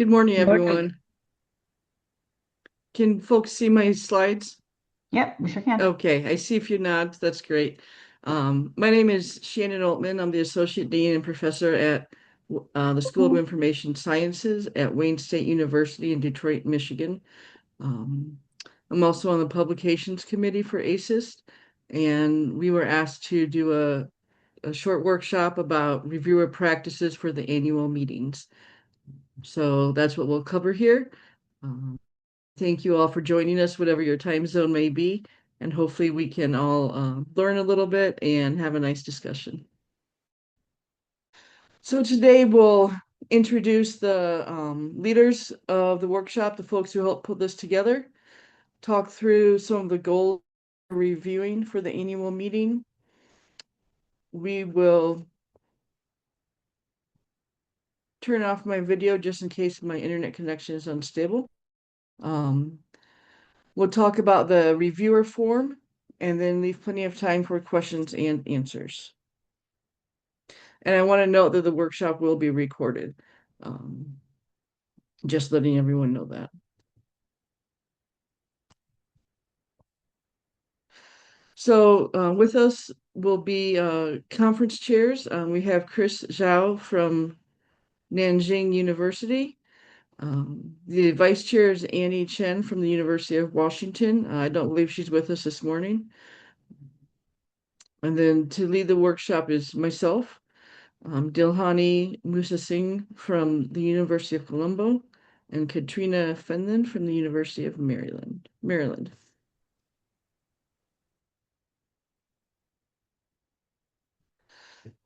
Good morning, Morning. everyone. Can folks see my slides? Yep, we sure can. Okay, I see a few nods. That's great. My name is Shannon Altman. I'm the Associate Dean and Professor at the School of Mhm. Information Sciences at Wayne State University in Detroit, Michigan. Um, I'm also on the Publications Committee for ASIS, and we were asked to do a short workshop about reviewer practices for the annual meetings. So that's what we'll cover here. Um, Thank you all for joining us, whatever your time zone may be, and hopefully we can all learn a little bit and have a nice discussion. So today we'll introduce the leaders of the workshop, the folks who helped put this together, talk through some of the goals we're reviewing for the annual meeting. We will turn off my video just in case my internet connection is unstable. Um, we'll talk about the reviewer form and then leave plenty of time for questions and answers. And I want to note that the workshop will be recorded. Um, just letting everyone know that. So with us will be conference chairs. We have Chris Zhao from Nanjing University. The vice chair is Annie Chen from the University of Washington. I don't believe she's with us this morning. And then to lead the workshop is myself, Dilhani Musa Singh from the University of Colombo, and Katrina Fenlon from the University of Maryland.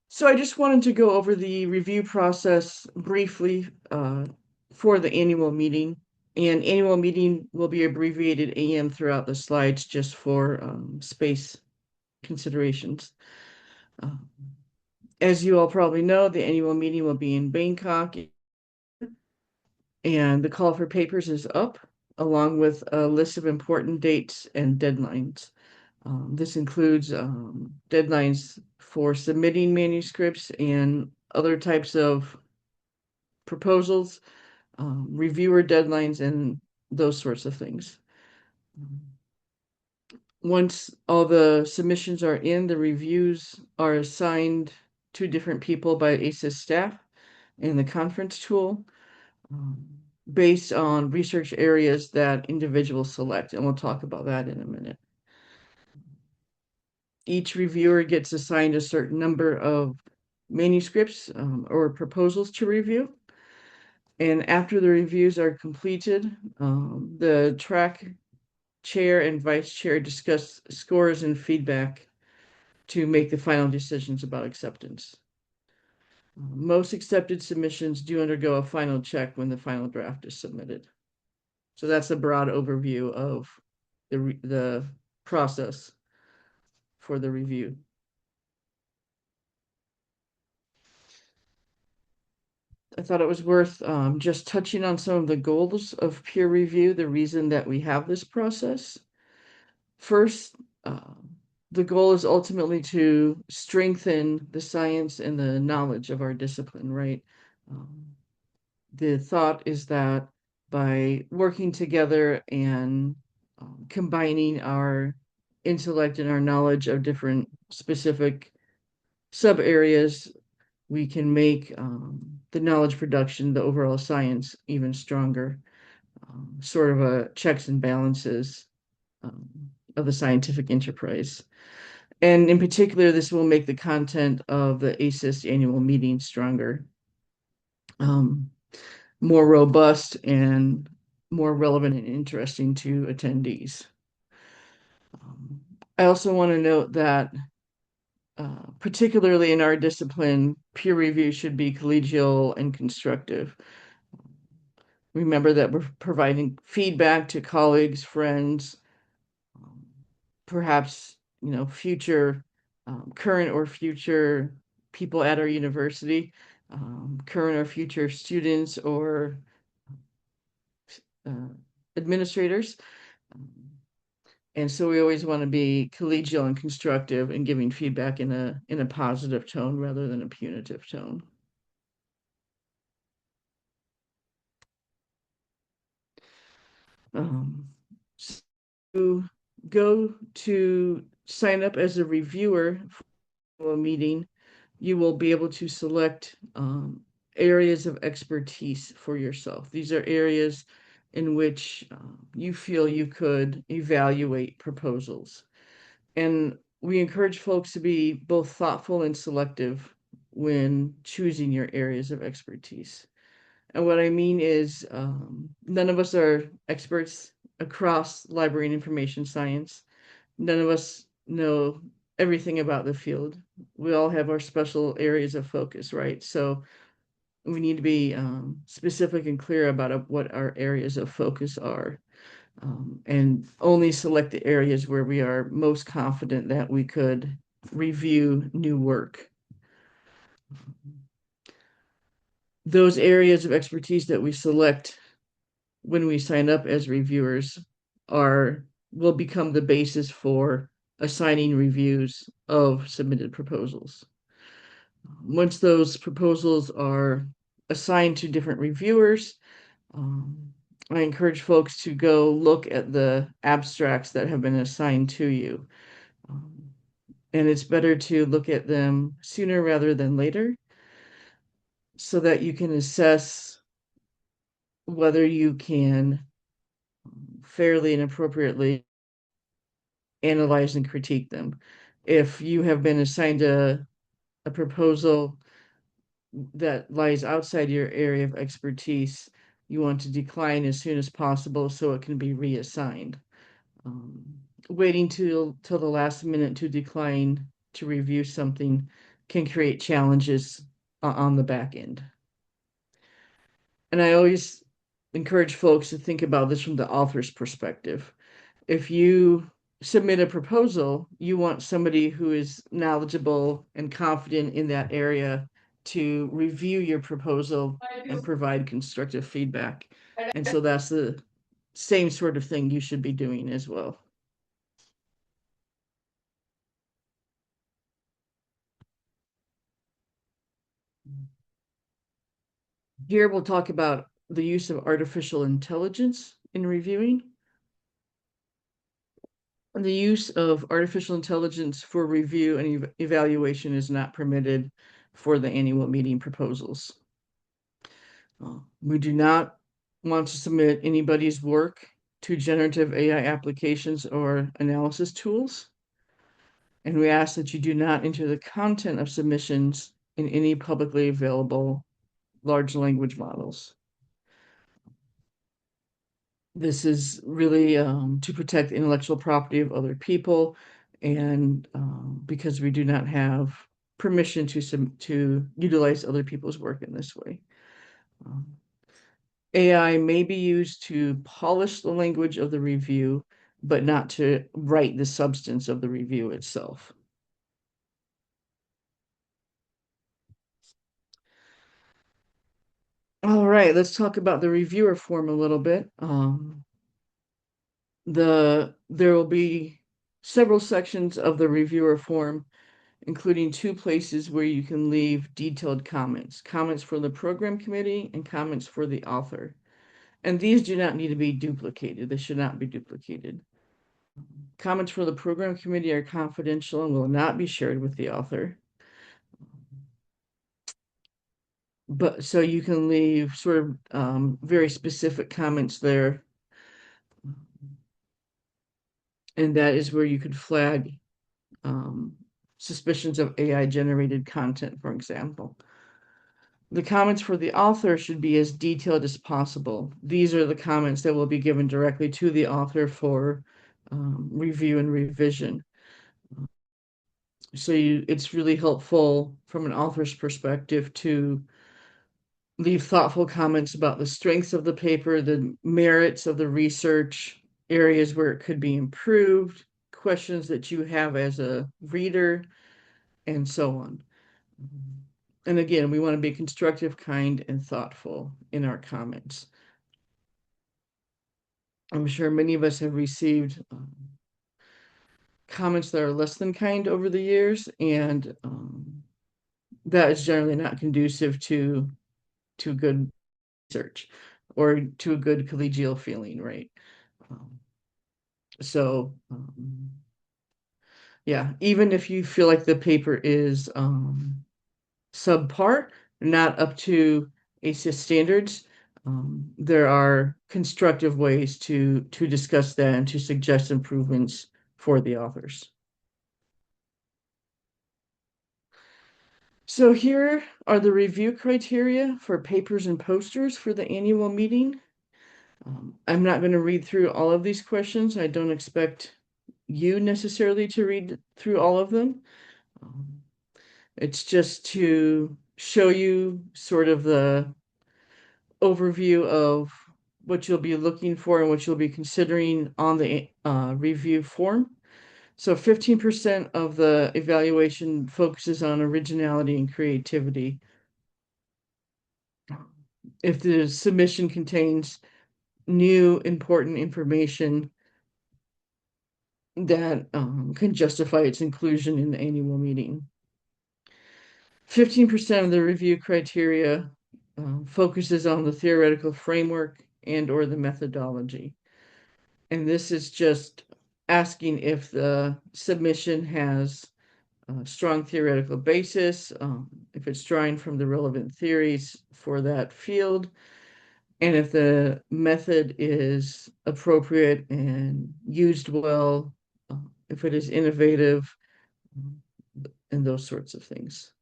So I just wanted to go over the review process briefly for the annual meeting. And annual meeting will be abbreviated AM throughout the slides just for space considerations. Uh, as you all probably know, the annual meeting will be in Bangkok, and the call for papers is up, along with a list of important dates and deadlines. This includes deadlines for submitting manuscripts and other types of proposals, reviewer deadlines, and those sorts of things. Once all the submissions are in, the reviews are assigned to different people by ASIS staff in the conference tool, um, based on research areas that individuals select, and we'll talk about that in a minute. Each reviewer gets assigned a certain number of manuscripts or proposals to review. And after the reviews are completed, the track chair and vice chair discuss scores and feedback to make the final decisions about acceptance. Most accepted submissions do undergo a final check when the final draft is submitted. So that's a broad overview of the process for the review. I thought it was worth just touching on some of the goals of peer review, the reason that we have this process. First, the goal is ultimately to strengthen the science and the knowledge of our discipline, right? Um, the thought is that by working together and combining our intellect and our knowledge of different specific sub areas, we can make the knowledge production, the overall science, even stronger. Sort of a checks and balances um, of the scientific enterprise. And in particular, this will make the content of the ASIS annual meeting stronger, um, more robust, and more relevant and interesting to attendees. Um, I also want to note that, particularly in our discipline, peer review should be collegial and constructive. Remember that we're providing feedback to colleagues, friends, um, perhaps future, current or future people at our university, current or future students or uh, administrators. Um, and so we always want to be collegial and constructive and giving feedback in a positive tone rather than a punitive tone. So go to sign up as a reviewer for a meeting, you will be able to select areas of expertise for yourself. These are areas in which you feel you could evaluate proposals. And we encourage folks to be both thoughtful and selective when choosing your areas of expertise. And what I mean is, none of us are experts across library and information science. None of us know everything about the field. We all have our special areas of focus, right? So we need to be specific and clear about what our areas of focus are, and only select the areas where we are most confident that we could review new work. Those areas of expertise that we select when we sign up as reviewers will become the basis for assigning reviews of submitted proposals. Once those proposals are assigned to different reviewers, I encourage folks to go look at the abstracts that have been assigned to you. And it's better to look at them sooner rather than later so that you can assess whether you can fairly and appropriately analyze and critique them. If you have been assigned a proposal that lies outside your area of expertise, you want to decline as soon as possible so it can be reassigned. Um, Waiting till the last minute to decline to review something can create challenges on the back end. And I always encourage folks to think about this from the author's perspective. If you submit a proposal, you want somebody who is knowledgeable and confident in that area to review your proposal and provide constructive feedback. And so that's the same sort of thing you should be doing as well. Here we'll talk about the use of artificial intelligence in reviewing. And the use of artificial intelligence for review and evaluation is not permitted for the annual meeting proposals. We do not want to submit anybody's work to generative AI applications or analysis tools. And we ask that you do not enter the content of submissions in any publicly available large language models. This is really to protect the intellectual property of other people, and because we do not have permission to utilize other people's work in this way. AI may be used to polish the language of the review, but not to write the substance of the review itself. All right, let's talk about the reviewer form a little bit. There will be several sections of the reviewer form, including two places where you can leave detailed comments for the program committee and comments for the author. And these do not need to be duplicated. They should not be duplicated. Comments for the program committee are confidential and will not be shared with the author. But so you can leave sort of very specific comments there. And that is where you could flag suspicions of AI generated content, for example. The comments for the author should be as detailed as possible. These are the comments that will be given directly to the author for review and revision. So it's really helpful from an author's perspective to leave thoughtful comments about the strengths of the paper, the merits of the research, areas where it could be improved, questions that you have as a reader, and so on. And again, we want to be constructive, kind, and thoughtful in our comments. I'm sure many of us have received comments that are less than kind over the years, and that is generally not conducive to good research or to a good collegial feeling, right? Um, yeah, even if you feel like the paper is subpar, not up to ASIS standards, there are constructive ways to discuss that and to suggest improvements for the authors. So here are the review criteria for papers and posters for the annual meeting. I'm not going to read through all of these questions. I don't expect you necessarily to read through all of them. Um, it's just to show you sort of the overview of what you'll be looking for and what you'll be considering on the review form. So 15% of the evaluation focuses on originality and creativity. If the submission contains new important information that can justify its inclusion in the annual meeting. 15% of the review criteria focuses on the theoretical framework and or the methodology. And this is just asking if the submission has a strong theoretical basis, if it's drawing from the relevant theories for that field, and if the method is appropriate and used well, if it is innovative, and those sorts of things.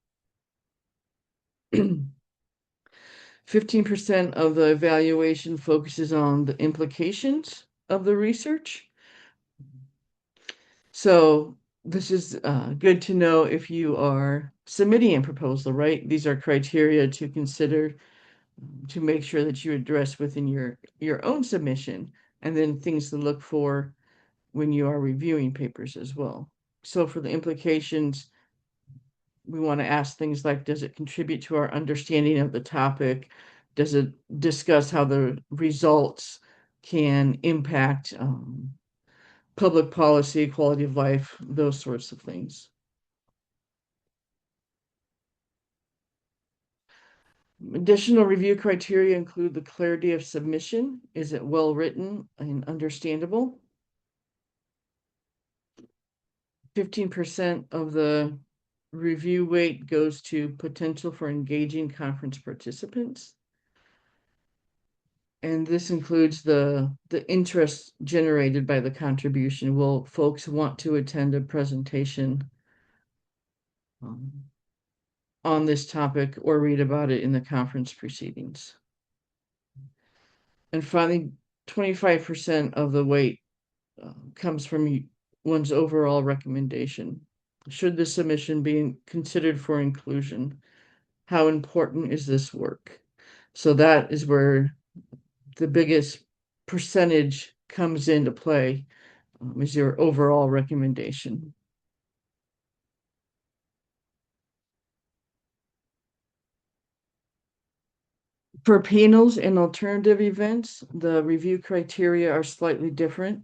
15% of the evaluation focuses on the implications of the research. So this is good to know if you are submitting a proposal, right? These are criteria to consider to make sure that you address within your own submission, and then things to look for when you are reviewing papers as well. So for the implications, we want to ask things like, does it contribute to our understanding of the topic? Does it discuss how the results can impact public policy, quality of life, those sorts of things? Additional review criteria include the clarity of submission. Is it well written and understandable? 15% of the review weight goes to potential for engaging conference participants. And this includes the interest generated by the contribution. Will folks want to attend a presentation on this topic or read about it in the conference proceedings? And finally, 25% of the weight comes from one's overall recommendation. Should the submission be considered for inclusion? How important is this work? So that is where the biggest percentage comes into play, is your overall recommendation. For panels and alternative events, the review criteria are slightly different.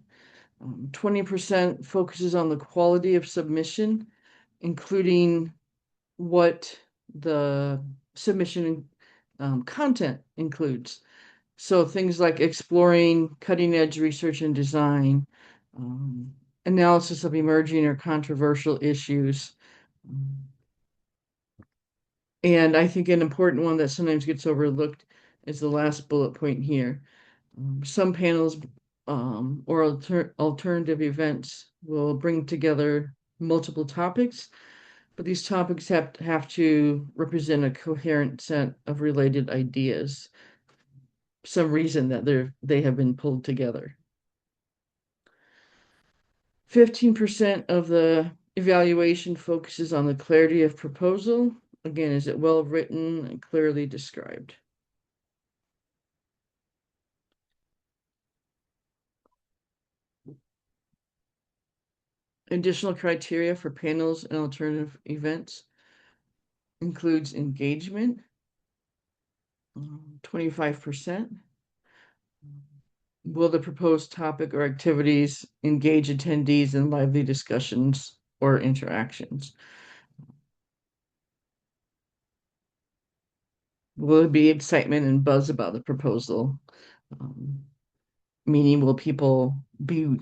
20% focuses on the quality of submission, including what the submission content includes. So things like exploring cutting edge research and design, um, analysis of emerging or controversial issues. And I think an important one that sometimes gets overlooked is the last bullet point here. Some panels or alternative events will bring together multiple topics, but these topics have to represent a coherent set of related ideas, some reason that they have been pulled together. 15% of the evaluation focuses on the clarity of proposal. Again, is it well written and clearly described? Additional criteria for panels and alternative events includes engagement, 25%. Will the proposed topic or activities engage attendees in lively discussions or interactions? Will there be excitement and buzz about the proposal? Um, meaning will people be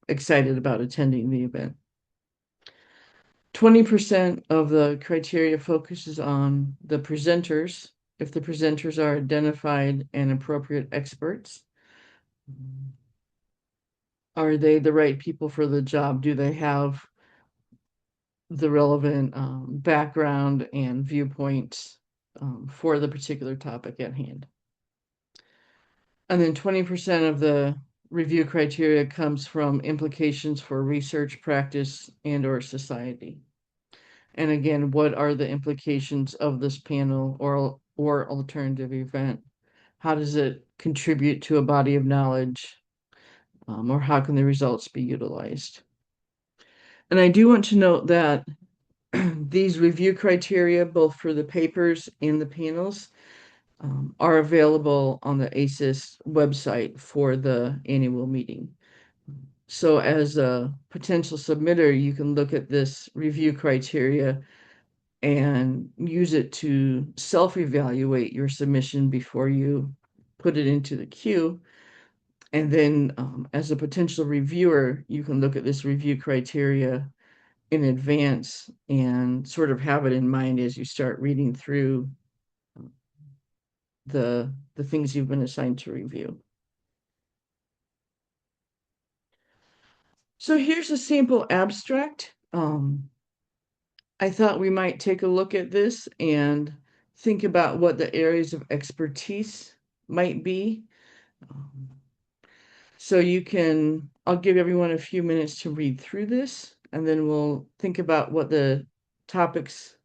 excited about attending the event. 20% of the criteria focuses on the presenters, if the presenters are identified and appropriate experts. Are they the right people for the job? Do they have the relevant background and viewpoints for the particular topic at hand? And then 20% of the review criteria comes from implications for research, practice, and or society. And again, what are the implications of this panel or alternative event? How does it contribute to a body of knowledge? Or how can the results be utilized? And I do want to note that these review criteria, both for the papers and the panels, are available on the ASIS website for the annual meeting. So as a potential submitter, you can look at this review criteria and use it to self-evaluate your submission before you put it into the queue. And then as a potential reviewer, you can look at this review criteria in advance and sort of have it in mind as you start reading through the things you've been assigned to review. So here's a sample abstract. I thought we might take a look at this and think about what the areas of expertise might be. So I'll give everyone a few minutes to read through this, and then we'll think about what the topics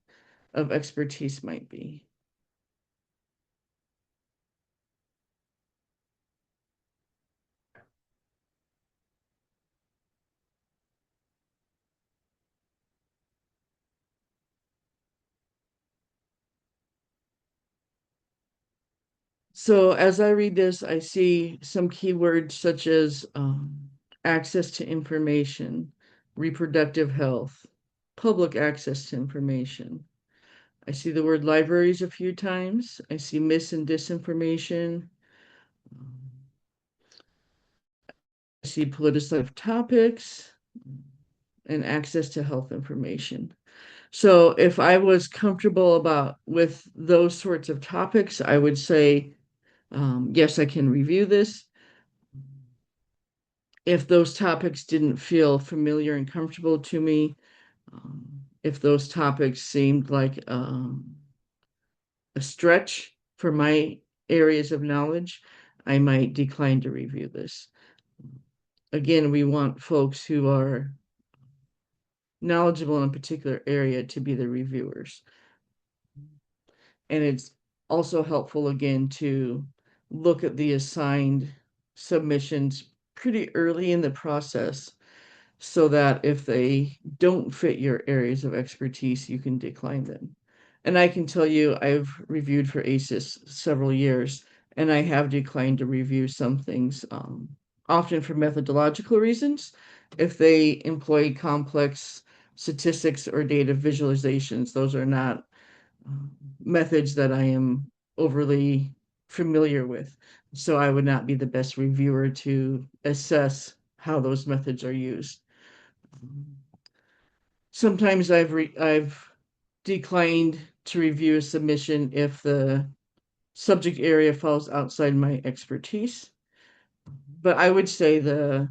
of expertise might be. So as I read this, I see some keywords such as access to information, reproductive health, public access to information. I see the word libraries a few times. I see mis and disinformation. I see politicized topics and access to health information. So if I was comfortable with those sorts of topics, I would say, yes, I can review this. If those topics didn't feel familiar and comfortable to me, if those topics seemed like a stretch for my areas of knowledge, I might decline to review this. Again, we want folks who are knowledgeable in a particular area to be the reviewers. And it's also helpful, again, to look at the assigned submissions pretty early in the process so that if they don't fit your areas of expertise, you can decline them. And I can tell you, I've reviewed for ASIS several years, and I have declined to review some things, often for methodological reasons. If they employ complex statistics or data visualizations, those are not methods that I am overly familiar with. So I would not be the best reviewer to assess how those methods are used. Sometimes I've declined to review a submission if the subject area falls outside my expertise. But I would say the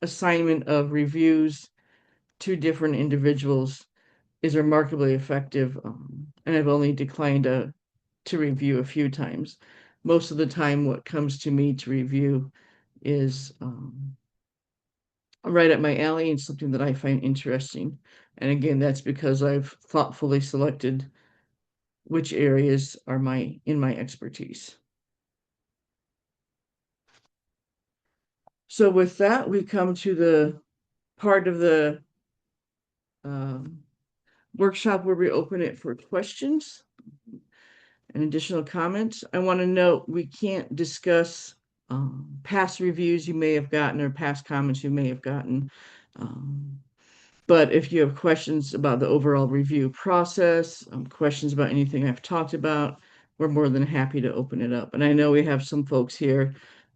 assignment of reviews to different individuals is remarkably effective, and I've only declined to review a few times. Most of the time, what comes to me to review is right up my alley and something that I find interesting. And again, that's because I've thoughtfully selected which areas are in my expertise. So with that, we come to the part of the workshop where we open it for questions and additional comments. I want to note we can't discuss past reviews you may have gotten or past comments you may have gotten. But if you have questions about the overall review process, questions about anything I've talked about, we're more than happy to open it up. And I know we have some folks here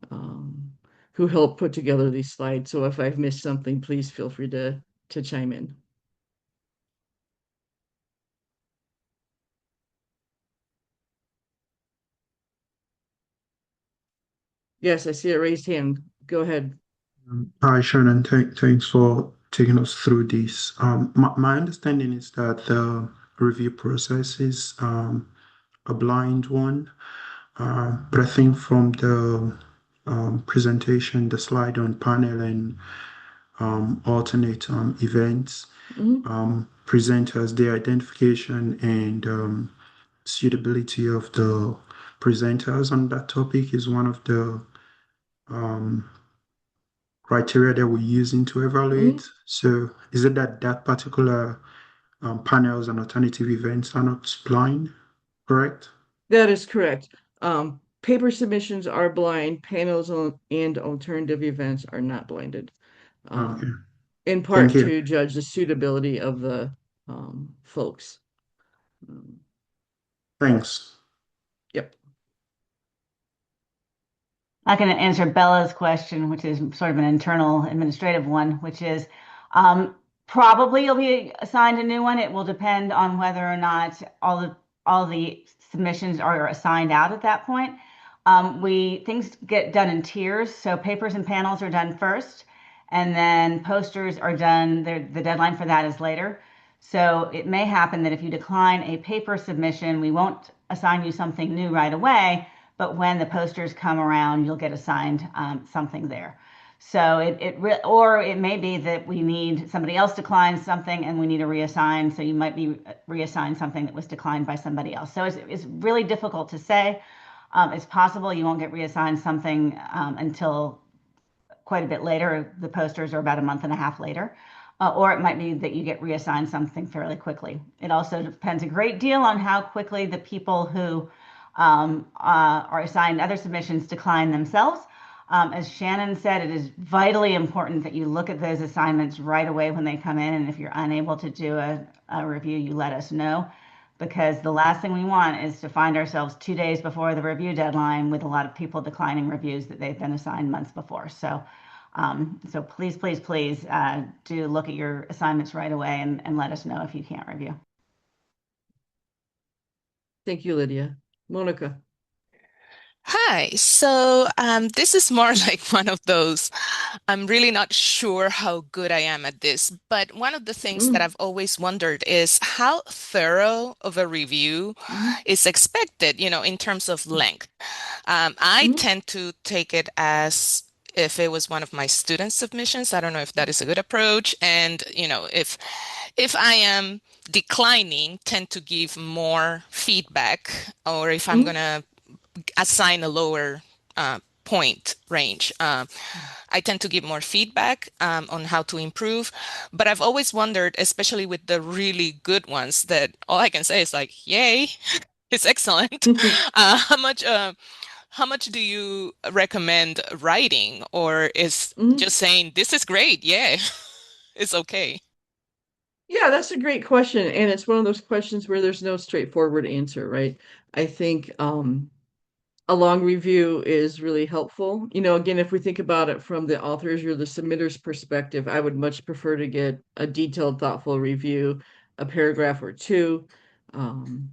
um, who helped put together these slides. So if I've missed something, please feel free to chime in. Yes, I see a raised hand. Go ahead. Hi, Shannon. Thanks for taking us through this. My understanding is that the review process is a blind one, but I think from the presentation, the slide on panel and alternate events, Mhm. presenters, the identification and suitability of the presenters on that topic is one of the um, criteria that we're using to evaluate. Mhm. So is it that that particular panels and alternative events are not blind, correct? That is correct. Paper submissions are blind, and alternative events are not blinded. Okay, In thank part you. to judge the suitability of the folks. Thanks. Yep. I can answer Bella's question, which is sort of an internal administrative one, which is probably you'll be assigned a new one. It will depend on whether or not all the submissions are assigned out at that point. We things get done in tiers, so papers and panels are done first, and then posters are done. The deadline for that is later. So it may happen that if you decline a paper submission, we won't assign you something new right away, but when the posters come around, you'll get assigned something there. So or it may be that we need somebody else declines something and we need to reassign. So you might be reassigned something that was declined by somebody else. So it's really difficult to say. It's possible you won't get reassigned something until quite a bit later. The posters are about a month and a half later. Or it might be that you get reassigned something fairly quickly. It also depends a great deal on how quickly the people who are assigned other submissions decline themselves. As Shannon said, it is vitally important that you look at those assignments right away when they come in. And if you're unable to do a review, you let us know, because the last thing we want is to find ourselves 2 days before the review deadline with a lot of people declining reviews that they've been assigned months before. So please, please, please do look at your assignments right away and let us know if you can't review. Thank you, Lydia. Monica. Hi. This is more like one of those, I'm really not sure how good I am at this, but one of the things that Mm, I've always wondered is how thorough of a review mm, is expected, in terms of length. I mm, tend to take it as if it was one of my student submissions. I don't know if that is a good approach. And, if I am declining, tend to give more feedback, or if I'm mm, gonna assign a lower point range. I tend to give more feedback on how to improve, but I've always wondered, especially with the really good ones, that all I can say is like, "Yay, it's excellent." mm. Uh, how much? How much do you recommend writing, or is just saying this is great? Yeah, it's okay. Yeah, that's a great question. And it's one of those questions where there's no straightforward answer, right? I think a long review is really helpful. Again, if we think about it from the author's or the submitter's perspective, I would much prefer to get a detailed, thoughtful review, a paragraph or two, um,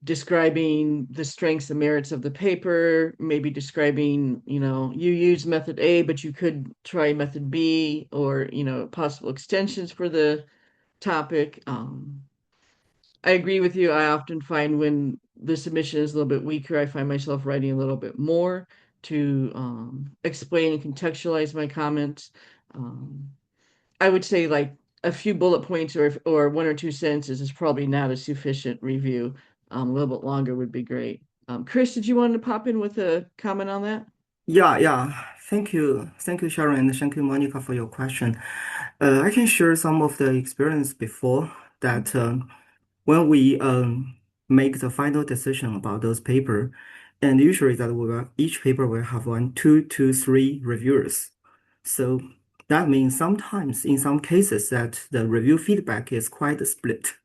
describing the strengths and merits of the paper, maybe describing, you use method A, but you could try method B, or, possible extensions for the topic. I agree with you. I often find when the submission is a little bit weaker, I find myself writing a little bit more to explain and contextualize my comments. Um, I would say like a few bullet points or one or two sentences is probably not a sufficient review. A little bit longer would be great. Chris, did you want to pop in with a comment on that? Yeah, yeah. Thank you. Thank you, Sharon, and thank you, Monica, for your question. I can share some of the experience before that when we make the final decision about those paper, and usually that each paper will have one, two to three reviewers. So that means sometimes in some cases that the review feedback is quite split.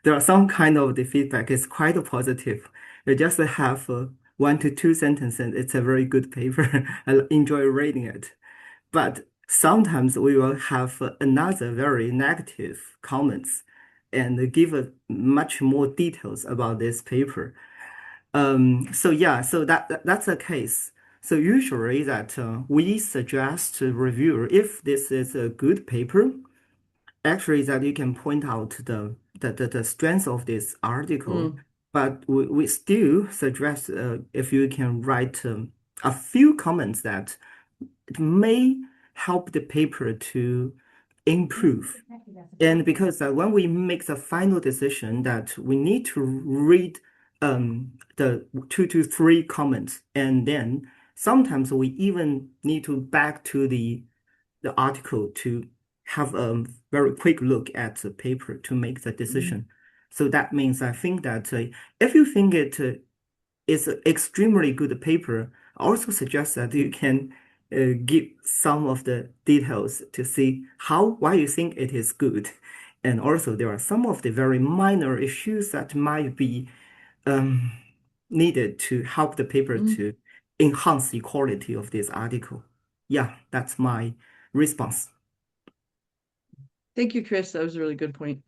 There are some kind of the feedback is quite positive, just have 1 to 2 sentences. It's a very good paper. I enjoy reading it. But sometimes we will have another very negative comments and give much more details about this paper. So yeah, so that's the case. So usually that we suggest to reviewer if this is a good paper, actually that you can point out the strength of this article, Mm, but we still suggest if you can write a few comments that it may help the paper to improve. And because when we make the final decision that we need to read the 2 to 3 comments, and then sometimes we even need to back to the article to have a very quick look at the paper to make the mm, decision. So that means I think that if you think it is an extremely good paper, I also suggest that you can give some of the details to see why you think it is good. And also there are some of the very minor issues that might be um, needed to help the paper mm. to enhance the quality of this article. Yeah, that's my response. Thank you, Chris. That was a really good point.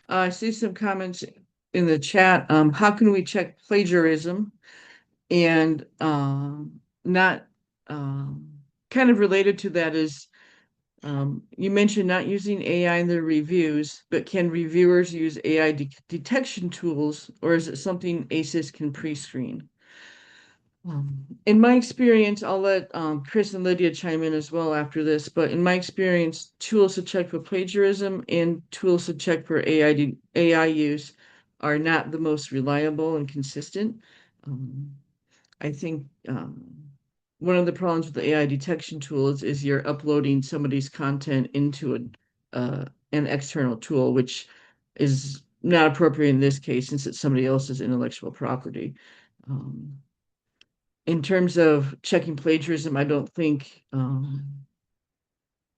I see some comments in the chat. How can we check plagiarism? And not kind of related to that is you mentioned not using AI in the reviews, but can reviewers use AI detection tools, or is it something ASIS can pre-screen? In my experience, I'll let Chris and Lydia chime in as well after this, but in my experience, tools to check for plagiarism and tools to check for AI use are not the most reliable and consistent. Um, I think one of the problems with the AI detection tools is you're uploading somebody's content into an external tool, which is not appropriate in this case since it's somebody else's intellectual property. Um, in terms of checking plagiarism, I don't think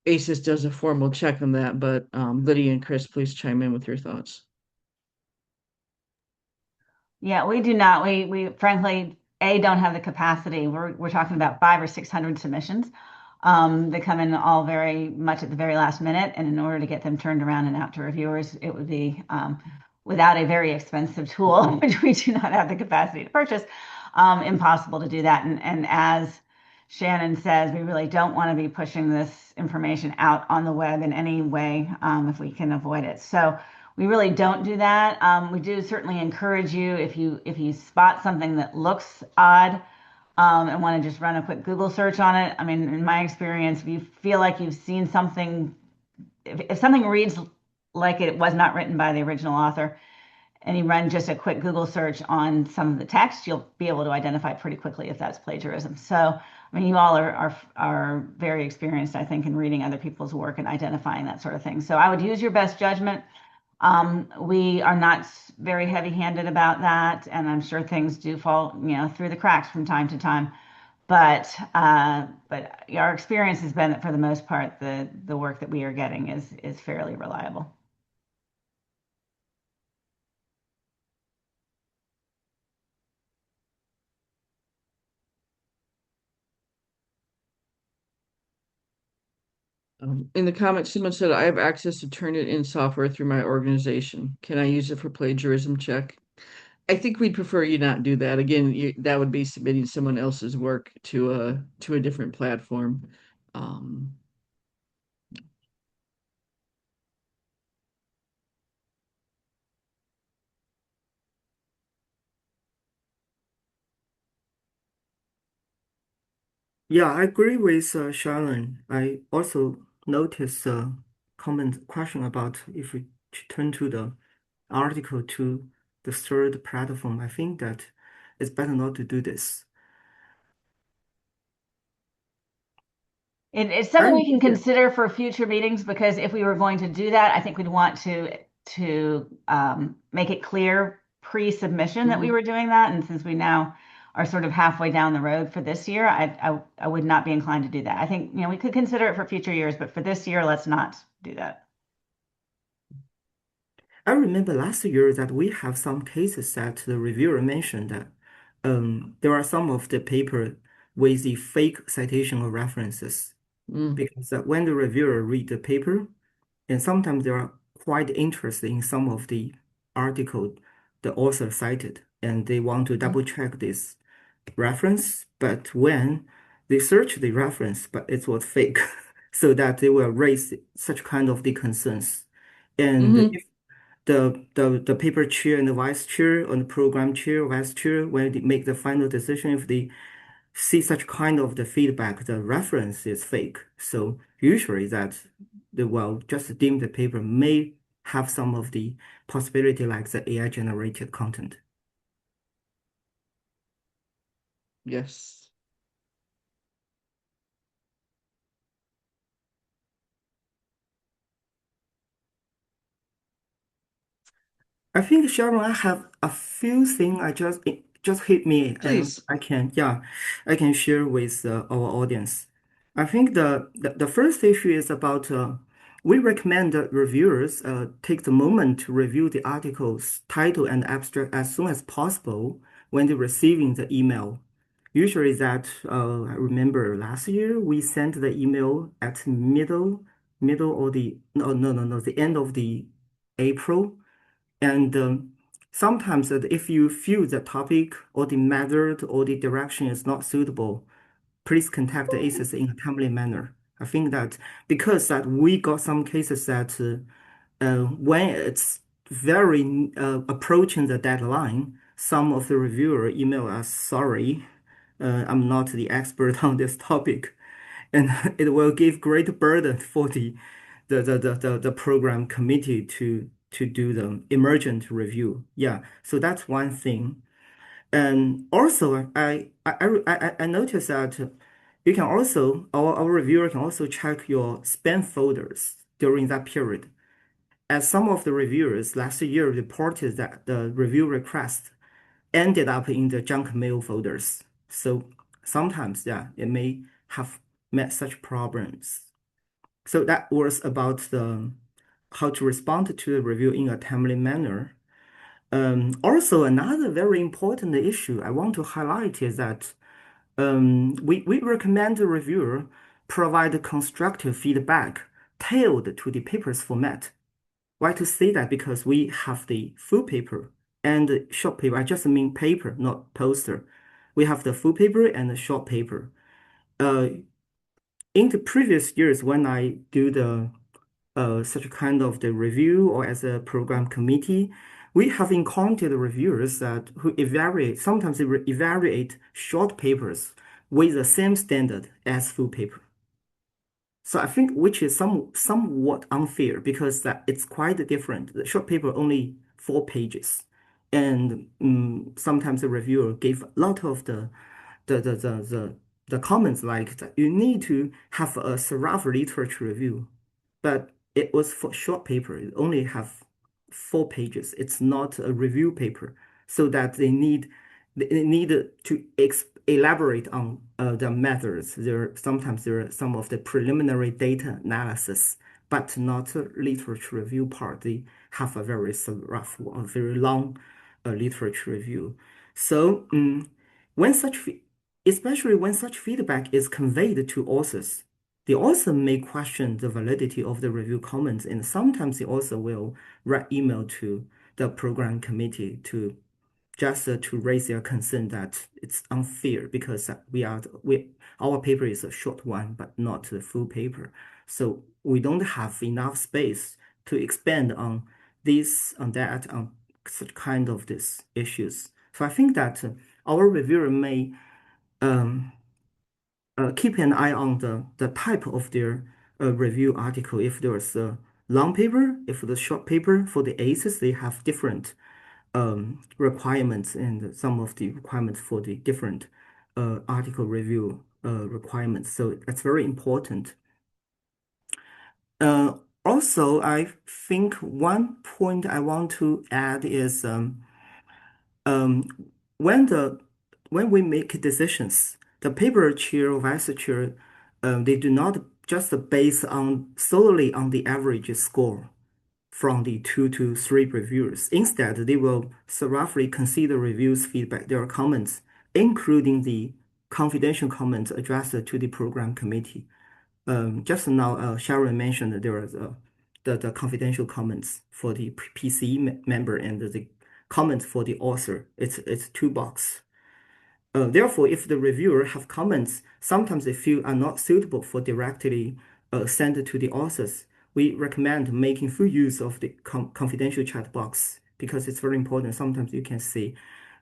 ASIS does a formal check on that, but Lydia and Chris, please chime in with your thoughts. Yeah, we do not. We frankly don't have the capacity. We're talking about 500 or 600 submissions that come in all very much at the very last minute, and in order to get them turned around and out to reviewers, it would be without a very expensive tool, which we do not have the capacity to purchase, impossible to do that. And as Shannon says, we really don't want to be pushing this information out on the web in any way if we can avoid it. So we really don't do that. We do certainly encourage you if you spot something that looks odd and want to just run a quick Google search on it. I mean, in my experience, if you feel like you've seen something, if something reads like it was not written by the original author, and you run just a quick Google search on some of the text, you'll be able to identify pretty quickly if that's plagiarism. So, I mean, you all are very experienced, I think, in reading other people's work and identifying that sort of thing. So I would use your best judgment. We are not very heavy-handed about that, and I'm sure things do fall, through the cracks from time to time. But our experience has been that for the most part, the work that we are getting is fairly reliable. In the comments, someone said, I have access to Turnitin software through my organization. Can I use it for plagiarism check? I think we'd prefer you not do that. Again, that would be submitting someone else's work to a different platform. Um, Yeah, I agree with Sharon. I also noticed a question about if we turn to the article to the third platform. I think that it's better not to do this. It's something we And can yeah, consider for future meetings because if we were going to do that, I think we'd want to make it clear pre-submission that we mhm. were doing that. And since we now are sort of halfway down the road for this year, I would not be inclined to do that. I think, we could consider it for future years, but for this year, let's not do that. I remember last year that we have some cases that the reviewer mentioned that there are some of the paper with the fake citation or references Mm, because when the reviewer read the paper, and sometimes they are quite interested in some of the article the author cited, and they want to mm, double check this reference, but when they search the reference, but it was fake, so that they will raise such kind of the concerns. And mm-hmm. if the paper chair and the vice chair or the program chair, vice chair, when they make the final decision, if they see such kind of the feedback, the reference is fake. So usually that they will just deem the paper may have some of the possibility like the AI generated content. Yes. I think Sharon, I have a few things I just it just hit me, and Please. I can share with our audience. I think the first issue is about we recommend that reviewers take the moment to review the article's title and abstract as soon as possible when they're receiving the email. Usually that I remember last year we sent the email at middle or the no the end of the April. And sometimes if you feel the topic or the method or the direction is not suitable, please contact the ASIS in a timely manner. I think that because that we got some cases that when it's very approaching the deadline, some of the reviewer email us, sorry, I'm not the expert on this topic, and it will give great burden for the program committee to do the emergent review. Yeah, so that's one thing. And also, I noticed that you can also our reviewer can also check your spam folders during that period. As some of the reviewers last year reported that the review request ended up in the junk mail folders. So sometimes, yeah, it may have met such problems. So that was about the how to respond to the review in a timely manner. Also, another very important issue I want to highlight is that we recommend the reviewer provide constructive feedback tailored to the paper's format. Why to say that? Because we have the full paper and the short paper. I just mean paper, not poster. We have the full paper and the short paper. Uh, in the previous years, when I do the such kind of the review or as a program committee, we have encountered reviewers that who evaluate sometimes they evaluate short papers with the same standard as full paper. So I think which is somewhat unfair because that it's quite different. The short paper only 4 pages, and sometimes the reviewer gave a lot of the comments like that you need to have a thorough literature review, but it was for short paper. It only have 4 pages. It's not a review paper, so that they need to elaborate on the methods. Sometimes there are some of the preliminary data analysis, but not a literature review part. They have a very rough, a very long literature review. So when such, especially when such feedback is conveyed to authors, they also may question the validity of the review comments, and sometimes they also will write email to the program committee to just to raise their concern that it's unfair because we our paper is a short one, but not the full paper. So we don't have enough space to expand on this, on that, on such kind of these issues. So I think that our reviewer may um, keep an eye on the type of their review article. If there's a long paper, if the short paper for the ACEs, they have different requirements and some of the requirements for the different article review requirements. So that's very important. Uh, Also, I think one point I want to add is um, when when we make decisions, the paper chair or vice chair, they do not just base on solely on the average score. from the 2 to 3 reviewers. Instead, they will roughly consider reviews' feedback, their comments, including the confidential comments addressed to the program committee. Just now, Sharon mentioned that there was the confidential comments for the PCE member and the comments for the author. It's 2 box. Therefore, if the reviewer have comments, sometimes they feel are not suitable for directly sent to the authors, we recommend making full use of the confidential chat box because it's very important. Sometimes you can see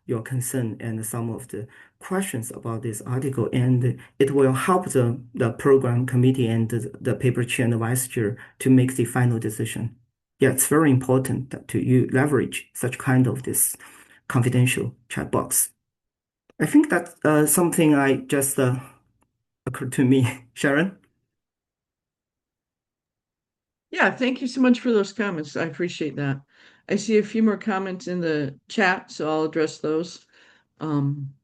your concern and some of the questions about this article, and it will help the program committee and the paper chair and the vice chair to make the final decision. Yeah, it's very important that you leverage such kind of this confidential chat box. I think that's something I just occurred to me. Sharon? Yeah, thank you so much for those comments. I appreciate that. I see a few more comments in the chat, so I'll address those. One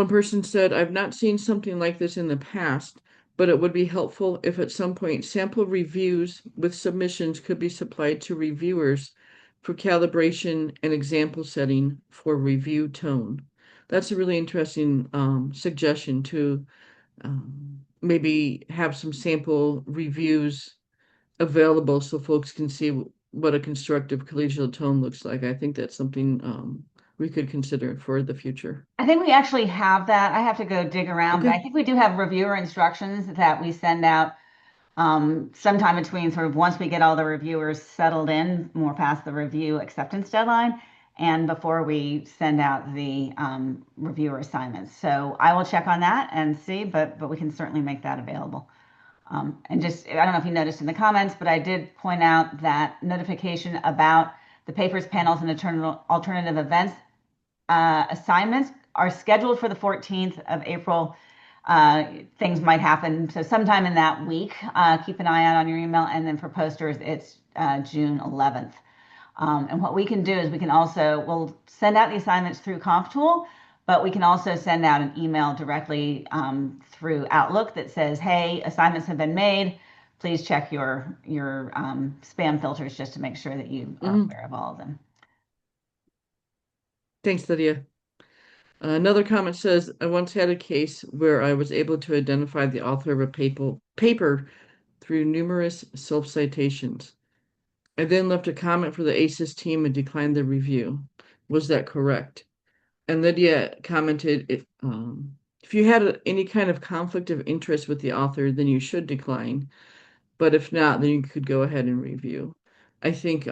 person said, I've not seen something like this in the past, but it would be helpful if at some point sample reviews with submissions could be supplied to reviewers for calibration and example setting for review tone. That's a really interesting suggestion to maybe have some sample reviews available so folks can see what a constructive collegial tone looks like. I think that's something we could consider for the future. I think we actually have that. I have to go dig around, but I Okay. think we do have reviewer instructions that we send out sometime between sort of once we get all the reviewers settled in, more past the review acceptance deadline, and before we send out the reviewer assignments. So I will check on that and see, but we can certainly make that available. And just, I don't know if you noticed in the comments, but I did point out that notification about the papers, panels, and alternative events assignments are scheduled for the 14th of April. Things might happen. So sometime in that week, keep an eye out on your email. And then for posters, it's June 11th. And what we can do is we'll send out the assignments through ConfTool, but we can also send out an email directly through Outlook that says, hey, assignments have been made. Please check your spam filters just to make sure that you are aware of all of them. Thanks, Lydia. Another comment says, I once had a case where I was able to identify the author of a paper through numerous self-citations. I then left a comment for the ASIS team and declined the review. Was that correct? And Lydia commented, if you had any kind of conflict of interest with the author, then you should decline. But if not, then you could go ahead and review. I think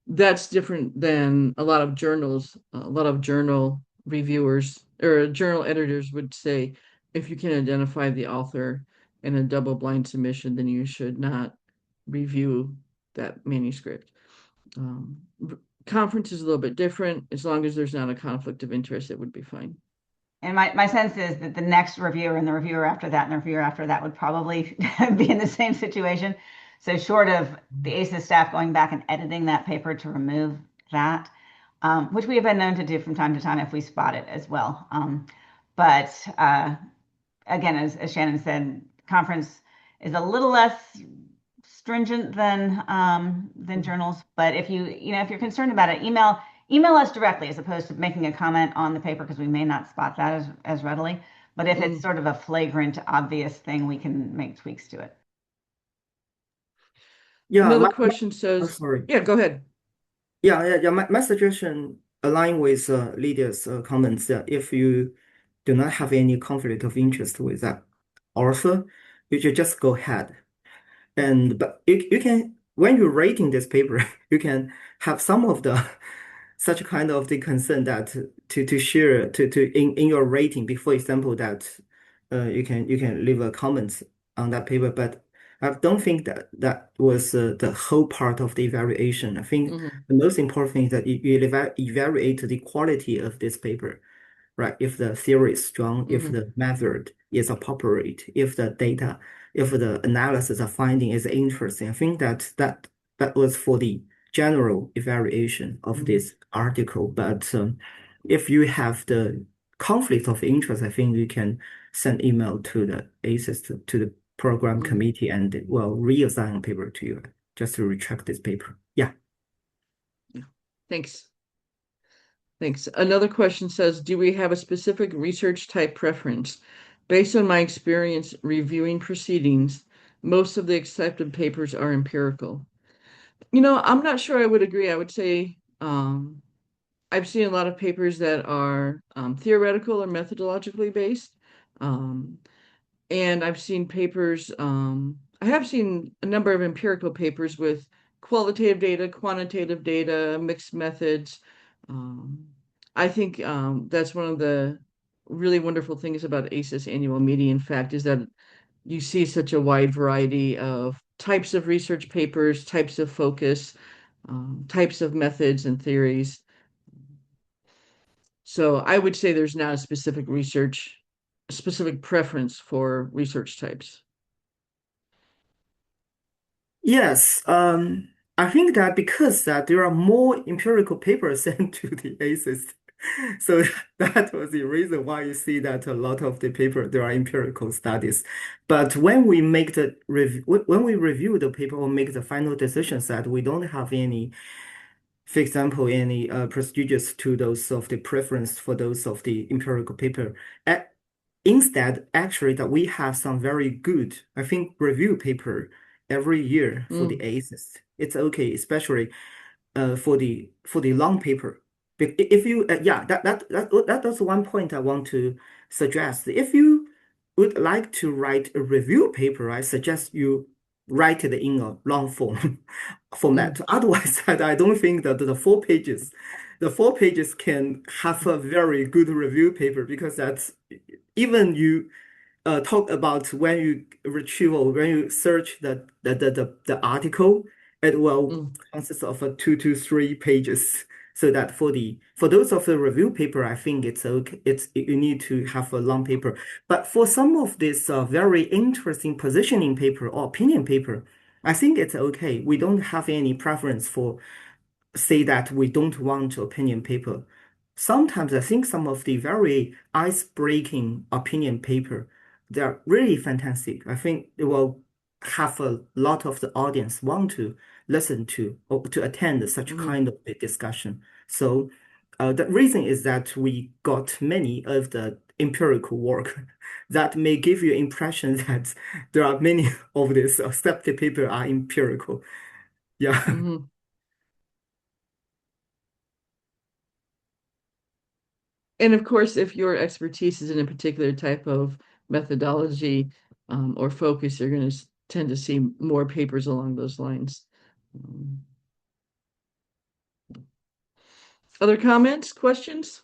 that's different than a lot of journals. A lot of journal reviewers or journal editors would say, if you can identify the author in a double-blind submission, then you should not review that manuscript. Conference is a little bit different. As long as there's not a conflict of interest, it would be fine. And my sense is that the next reviewer and the reviewer after that and the reviewer after that would probably be in the same situation. So short of the ASIS staff going back and editing that paper to remove that, which we have been known to do from time to time if we spot it as well. But again, as Shannon said, conference is a little less stringent than journals. But if you're concerned about it, email us directly as opposed to making a comment on the paper because we may not spot that as readily. But if it's sort of a flagrant, obvious thing, we can make tweaks to it. Yeah, Another question says, sorry. Yeah, go ahead. Yeah. My suggestion align with Lydia's comments that if you do not have any conflict of interest with that author, you should just go ahead. But you can, when you're rating this paper, you can have some of the such kind of the concern that to share in your rating. For example, that you can leave a comment on that paper, but I don't think that was the whole part of the evaluation. I think the most important thing is that you evaluate the quality of this paper, right? If the theory is strong, if the method is appropriate, if the analysis of finding is interesting. I think that was for the general evaluation of this article. But if you have the conflict of interest, I think you can send email to the ASIS to the program committee and will reassign a paper to you. just to retract this paper. Yeah. Thanks. Thanks. Another question says, do we have a specific research type preference? Based on my experience reviewing proceedings, most of the accepted papers are empirical. I'm not sure I would agree. I would say I've seen a lot of papers that are theoretical or methodologically based. Um, and I've seen papers, I have seen a number of empirical papers with qualitative data, quantitative data, mixed methods. Um, I think that's one of the really wonderful things about ASIS annual meeting, in fact, is that you see such a wide variety of types of research papers, types of focus, types of methods and theories. So I would say there's not a specific preference for research types. Yes, I think that because that there are more empirical papers sent to the ASIS, so that was the reason why you see that a lot of the paper there are empirical studies. But when we make the review, when we review the paper or make the final decisions, that we don't have any, for example, any prestigious to those of the preference for those of the empirical paper. Instead, actually, that we have some very good, I think, review paper every year for the Mm, ASIS. It's okay, especially for the long paper. If you yeah, that's one point I want to suggest. If you would like to write a review paper, I suggest you write it in a long form format. mm, Otherwise, I don't think that the 4 pages can have a very good review paper because that's even you talk about when you retrieve or when you search the article, it will mm, consist of 2 to 3 pages. So that for those of the review paper, I think it's okay. It's you need to have a long paper. But for some of this very interesting positioning paper or opinion paper, I think it's okay. We don't have any preference for say that we don't want opinion paper. Sometimes I think some of the very ice-breaking opinion paper, they're really fantastic. I think it will have a lot of the audience want to listen to or to attend such mm, kind of a discussion. So the reason is that we got many of the empirical work that may give you impression that there are many of these accepted paper are empirical. Yeah. mm. And of course, if your expertise is in a particular type of methodology or focus, you're going to tend to see more papers along those lines. Um, Other comments, questions?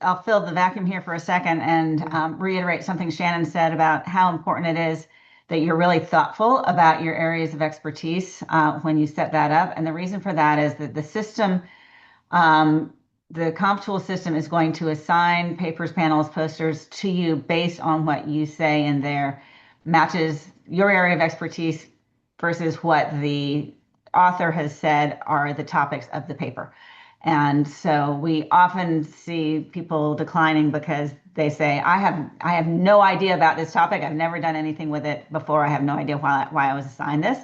I'll fill the vacuum here for a second and Mm, reiterate something Shannon said about how important it is that you're really thoughtful about your areas of expertise when you set that up. And the reason for that is that the system, um, the comp tool system is going to assign papers, panels, posters to you based on what you say in there matches your area of expertise versus what the author has said are the topics of the paper. And so we often see people declining because they say, I have no idea about this topic. I've never done anything with it before. I have no idea why I was assigned this.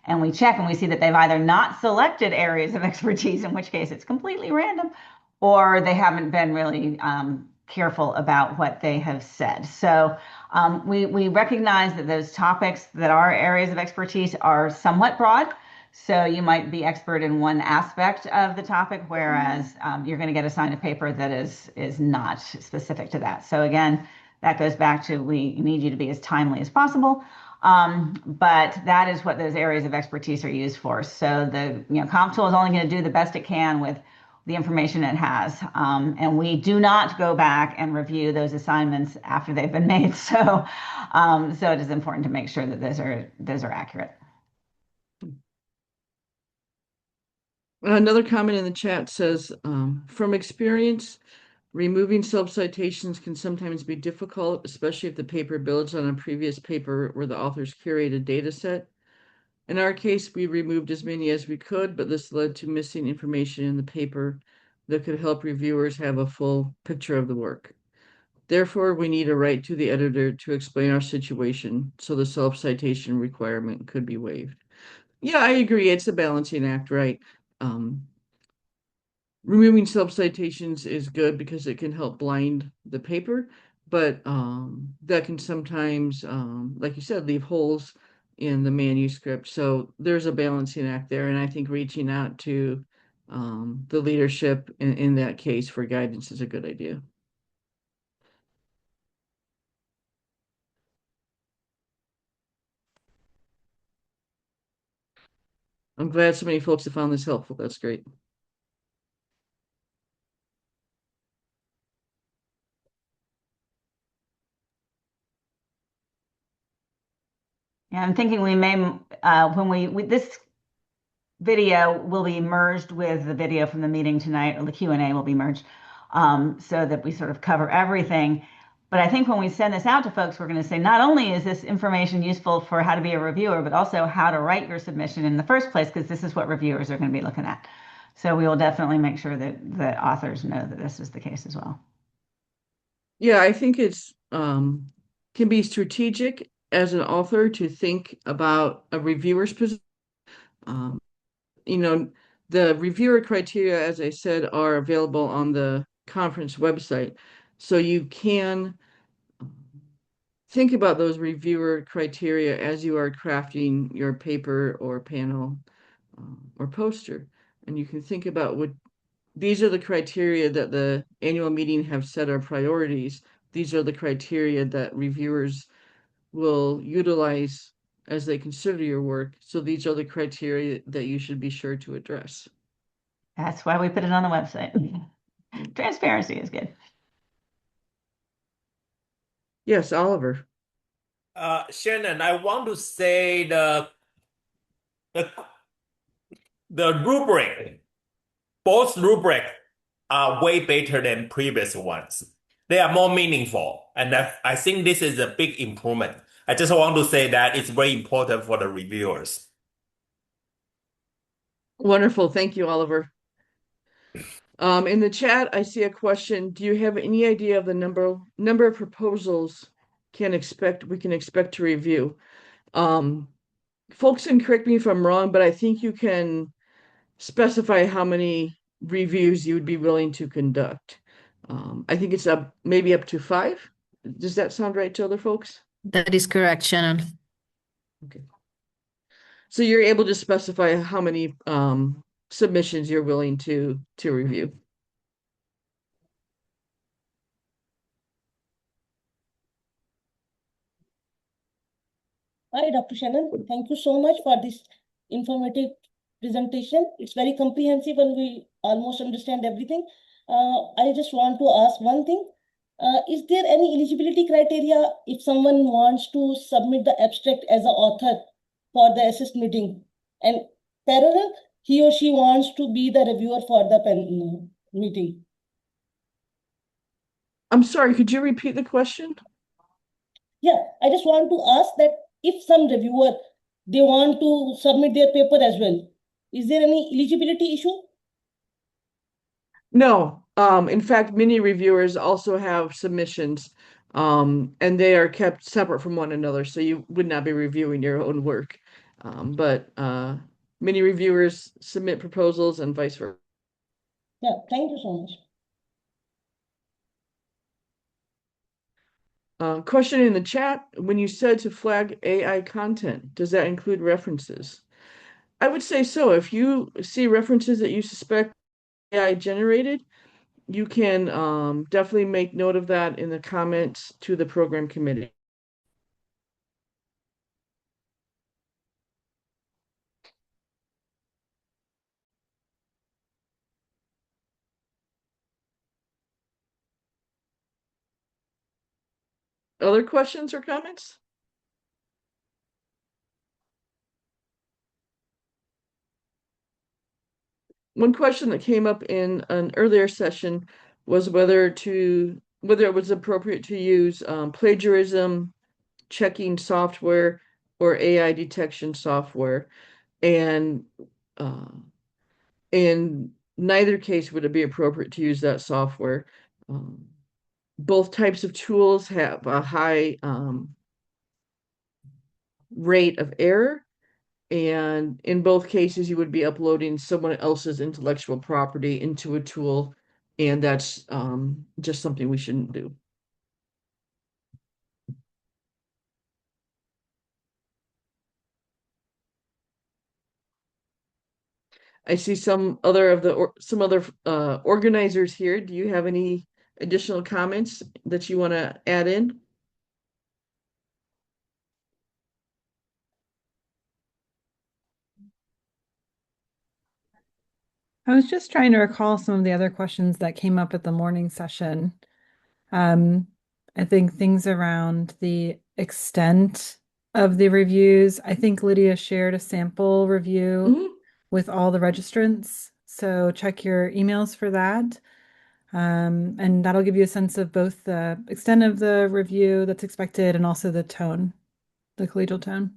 And we check and we see that they've either not selected areas of expertise, in which case it's completely random, or they haven't been really careful about what they have said. So we recognize that those topics that are areas of expertise are somewhat broad. So you might be expert in one aspect of the topic, whereas you're going to get assigned a paper that is not specific to that. So again, that goes back to we need you to be as timely as possible. But that is what those areas of expertise are used for. So the comp tool is only going to do the best it can with the information it has. And we do not go back and review those assignments after they've been made. So it is important to make sure that those are accurate. Another comment in the chat says, from experience, removing self-citations can sometimes be difficult, especially if the paper builds on a previous paper where the authors curated data set. In our case, we removed as many as we could, but this led to missing information in the paper that could help reviewers have a full picture of the work. Therefore, we need a right to the editor to explain our situation, so the self-citation requirement could be waived. Yeah, I agree. It's a balancing act, right? Removing self-citations is good because it can help blind the paper, but that can sometimes, like you said, leave holes in the manuscript. So there's a balancing act there, and I think reaching out to the leadership in that case for guidance is a good idea. I'm glad so many folks have found this helpful. That's great. Yeah, I'm thinking we may, when this video will be merged with the video from the meeting tonight, or the Q&A will be merged, so that we sort of cover everything. But I think when we send this out to folks, we're going to say not only is this information useful for how to be a reviewer, but also how to write your submission in the first place, because this is what reviewers are going to be looking at. So we will definitely make sure that the authors know that this is the case as well. Yeah, I think it's can be strategic as an author to think about a reviewer's position. Um, you know, the reviewer criteria, as I said, are available on the conference website. So you can think about those reviewer criteria as you are crafting your paper or panel or poster. And you can think about what these are the criteria that the annual meeting have set our priorities. These are the criteria that reviewers will utilize as they consider your work. So these are the criteria that you should be sure to address. That's why we put it on the website. Transparency is good. Yes, Oliver. Shannon, I want to say the the rubric, both rubric are way better than previous ones. They are more meaningful, and I think this is a big improvement. I just want to say that it's very important for the reviewers. Wonderful. Thank you, Oliver. In the chat, I see a question. Do you have any idea of the number of proposals we can expect to review? Folks can correct me if I'm wrong, but I think you can specify how many reviews you would be willing to conduct. I think it's maybe up to 5. Does that sound right to other folks? That is correct, Shannon. Okay. So you're able to specify how many submissions you're willing to review. Hi, Dr. Shannon. Thank you so much for this informative presentation. It's very comprehensive and we almost understand everything. I just want to ask one thing. Is there any eligibility criteria if someone wants to submit the abstract as an author for the assist meeting? And parallel, he or she wants to be the reviewer for the meeting? I'm sorry, could you repeat the question? Yeah, I just want to ask that if some reviewer, they want to submit their paper as well, is there any eligibility issue? No. In fact, many reviewers also have submissions, and they are kept separate from one another, so you would not be reviewing your own work. But many reviewers submit proposals and vice versa. Yeah, thank you so much. Question in the chat, when you said to flag AI content, does that include references? I would say so. If you see references that you suspect AI generated, you can definitely make note of that in the comments to the program committee. Other questions or comments? one question that came up in an earlier session was whether it was appropriate to use plagiarism checking software or AI detection software. And in neither case would it be appropriate to use that software. Both types of tools have a high rate of error. And in both cases, you would be uploading someone else's intellectual property into a tool. And that's just something we shouldn't do. I see some other organizers here. Do you have any additional comments that you want to add in? I was just trying to recall some of the other questions that came up at the morning session. I think things around the extent of the reviews. I think Lydia shared a sample review with all the registrants. So check your emails for that. And that'll give you a sense of both the extent of the review that's expected and also the tone, the collegial tone.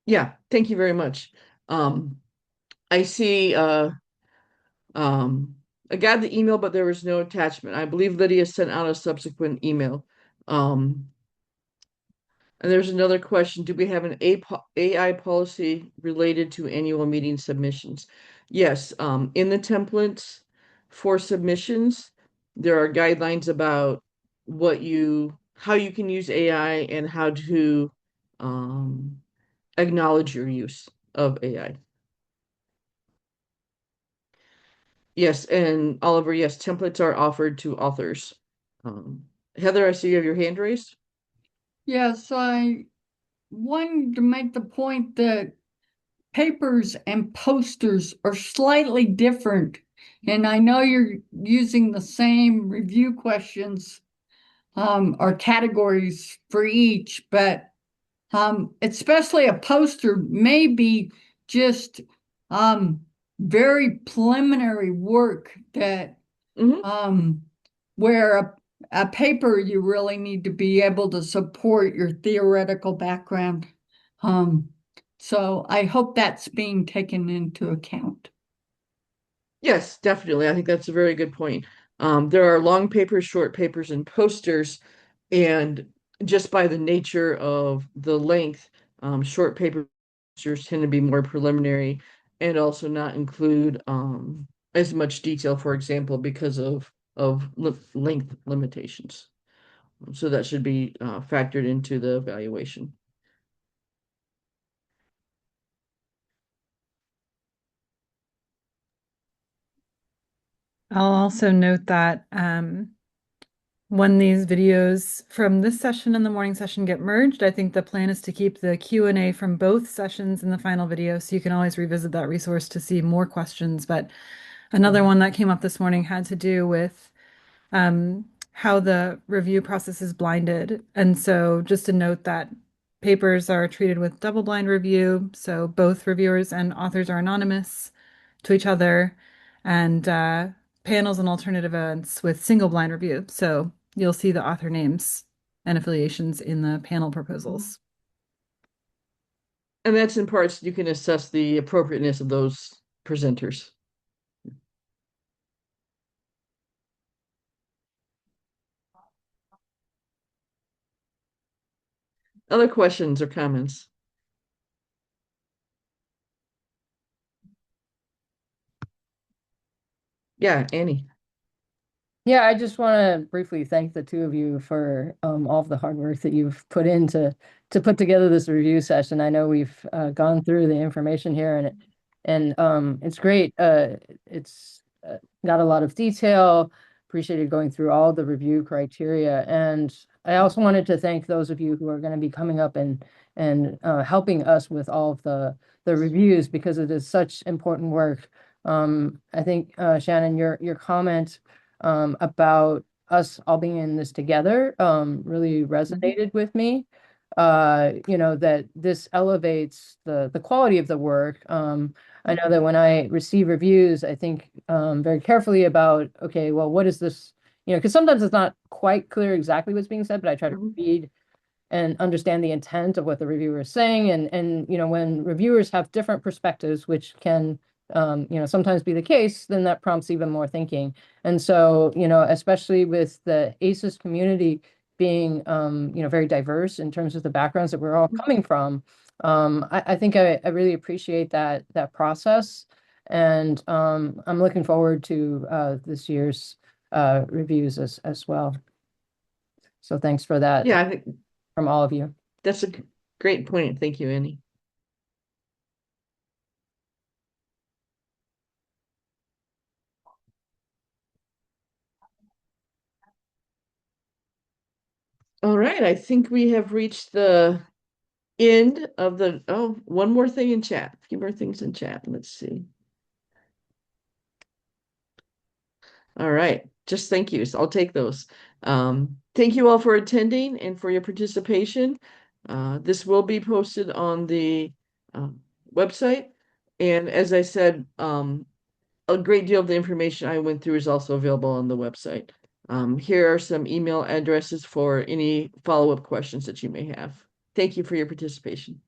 Yeah, thank you very much. I see I got the email, but there was no attachment. I believe Lydia sent out a subsequent email. And there's another question. Do we have an AI policy related to annual meeting submissions? Yes, in the templates for submissions, there are guidelines about how you can use AI and how to acknowledge your use of AI. Yes, and Oliver, yes, templates are offered to authors. Heather, I see you have your hand raised. Yes, I wanted to make the point that papers and posters are slightly different. And I know you're using the same review questions or categories for each, but especially a poster may be just very preliminary work that where a paper you really need to be able to support your theoretical background. So I hope that's being taken into account. Yes, definitely. I think that's a very good point. There are long papers, short papers, and posters, and just by the nature of the length, short papers tend to be more preliminary and also not include as much detail, for example, because of length limitations. So that should be factored into the evaluation. I'll also note that when these videos from this session and the morning session get merged, I think the plan is to keep the Q&A from both sessions in the final video, so you can always revisit that resource to see more questions. But another one that came up this morning had to do with how the review process is blinded. And so just to note that papers are treated with double-blind review, so both reviewers and authors are anonymous to each other, and panels and alternative events with single-blind review. So you'll see the author names and affiliations in the panel proposals. And that's in parts you can assess the appropriateness of those presenters. Other questions or comments? Yeah, Annie. Yeah, I just want to briefly thank the two of you for all of the hard work that you've put in to put together this review session. I know we've gone through the information here, and it's great. It's got a lot of detail. Appreciated going through all the review criteria, and I also wanted to thank those of you who are going to be coming up and helping us with all of the reviews, because it is such important work. I think Shannon, your comment about us all being in this together really resonated with me. that this elevates the quality of the work. I know that when I receive reviews, I think very carefully about, okay, well, what is this? Because sometimes it's not quite clear exactly what's being said, but I try to read and understand the intent of what the reviewer is saying. And when reviewers have different perspectives, which can sometimes be the case, then that prompts even more thinking. And so, especially with the ASIS community being very diverse in terms of the backgrounds that we're all coming from, I think I really appreciate that process. And I'm looking forward to this year's reviews as well. So thanks for that. Yeah, I think From all of you. that's a great point. Thank you, Annie. All right, I think we have reached the end of the, one more thing in chat, a few more things in chat. Let's see. All right, just thank yous. I'll take those. Thank you all for attending and for your participation. This will be posted on the website. And as I said, a great deal of the information I went through is also available on the website. Here are some email addresses for any follow-up questions that you may have. Thank you for your participation.